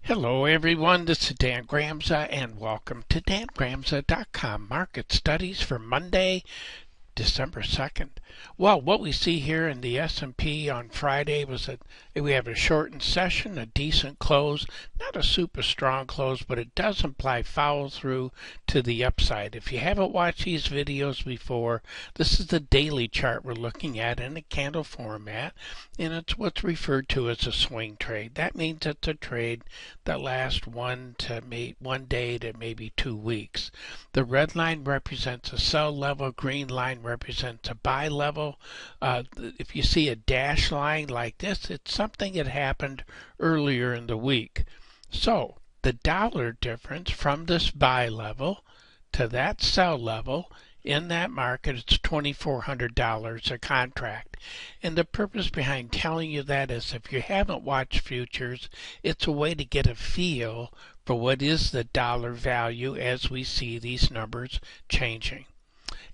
Hello everyone, this is Dan Gramza and welcome to dangramza.com Market Studies for Monday, December 2nd. Well, what we see here in the S&P on Friday was that we have a shortened session, a decent close, not a super strong close, but it does imply follow through to the upside. If you haven't watched these videos before, this is the daily chart we're looking at in a candle format, and it's what's referred to as a swing trade. That means it's a trade that lasts one day to maybe 2 weeks. The red line represents a sell level, green line represents a buy level. If you see a dash line like this, it's something that happened earlier in the week. So the dollar difference from this buy level to that sell level in that market, it's $2,400 a contract. And the purpose behind telling you that is if you haven't watched futures, it's a way to get a feel for what is the dollar value as we see these numbers changing.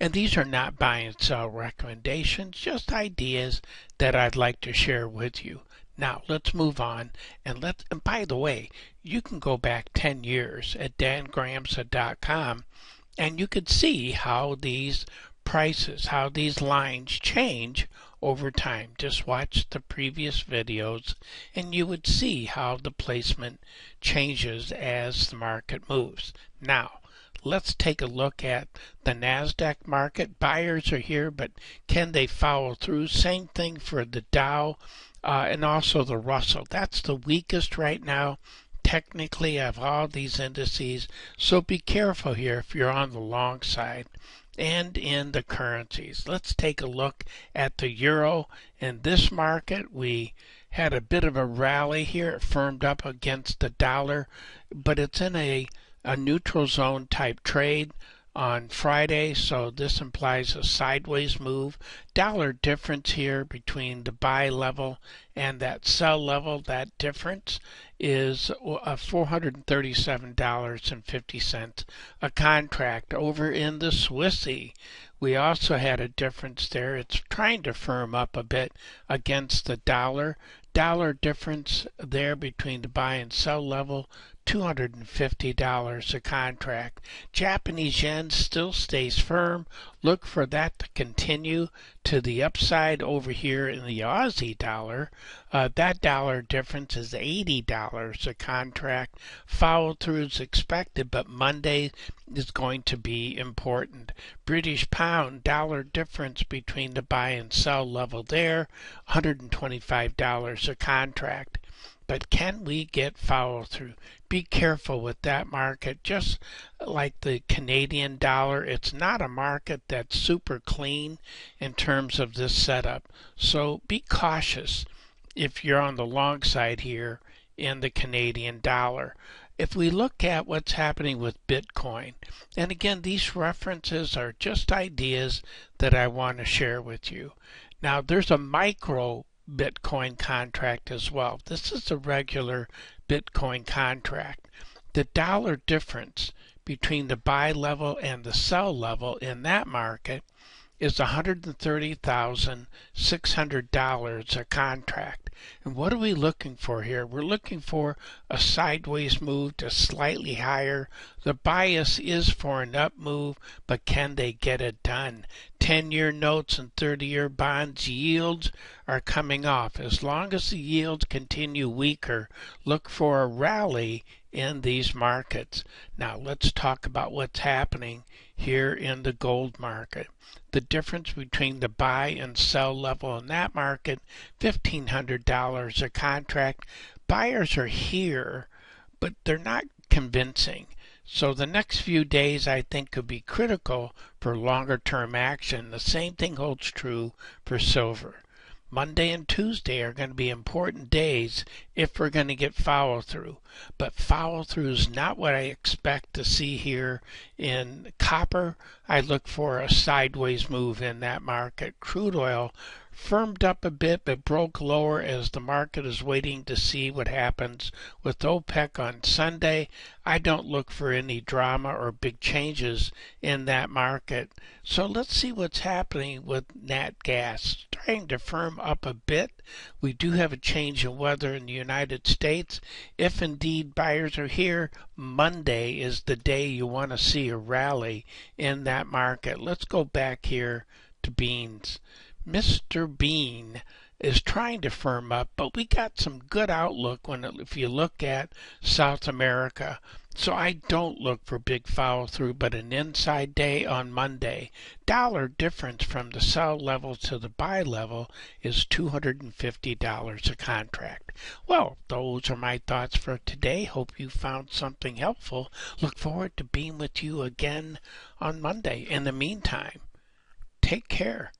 And these are not buy and sell recommendations, just ideas that I'd like to share with you. Now let's move on, and by the way, you can go back 10 years at dangramza.com and you could see how these prices, how these lines change over time. Just watch the previous videos and you would see how the placement changes as the market moves. Now, let's take a look at the NASDAQ market. Buyers are here, but can they follow through? Same thing for the Dow and also the Russell. That's the weakest right now, technically, of all these indices. So be careful here if you're on the long side. And in the currencies, let's take a look at the euro. In this market, we had a bit of a rally here. It firmed up against the dollar, but it's in a neutral zone type trade on Friday, so this implies a sideways move. Dollar difference here between the buy level and that sell level, that difference is $437.50 a contract. Over in the Swissy, we also had a difference there. It's trying to firm up a bit against the dollar. Dollar difference there between the buy and sell level, $250 a contract. Japanese yen still stays firm. Look for that to continue to the upside over here in the Aussie dollar. That dollar difference is $80 a contract. Follow through is expected, but Monday is going to be important. British pound, dollar difference between the buy and sell level there, $125 a contract. But can we get follow through? Be careful with that market. Just like the Canadian dollar, it's not a market that's super clean in terms of this setup. So be cautious if you're on the long side here in the Canadian dollar. If we look at what's happening with Bitcoin, and again, these references are just ideas that I want to share with you. Now, there's a micro Bitcoin contract as well. This is a regular Bitcoin contract. The dollar difference between the buy level and the sell level in that market is $130,600 a contract. And what are we looking for here? We're looking for a sideways move to slightly higher. The bias is for an up move, but can they get it done? 10-year notes and 30-year bonds yields are coming off. As long as the yields continue weaker, look for a rally in these markets. Now let's talk about what's happening here in the gold market. The difference between the buy and sell level in that market, $1,500 a contract. Buyers are here, but they're not convincing. So the next few days I think could be critical for longer term action. The same thing holds true for silver. Monday and Tuesday are going to be important days if we're going to get follow through. But follow through is not what I expect to see here in copper. I look for a sideways move in that market. Crude oil firmed up a bit but broke lower as the market is waiting to see what happens with OPEC on Sunday. I don't look for any drama or big changes in that market. So let's see what's happening with nat gas. Starting to firm up a bit. We do have a change in weather in the United States. If indeed buyers are here, Monday is the day you want to see a rally in that market. Let's go back here to beans. Mr. Bean is trying to firm up, but we got some good outlook if you look at South America. So I don't look for big follow through, but an inside day on Monday. Dollar difference from the sell level to the buy level is $250 a contract. Well, those are my thoughts for today. Hope you found something helpful. Look forward to being with you again on Monday. In the meantime, take care.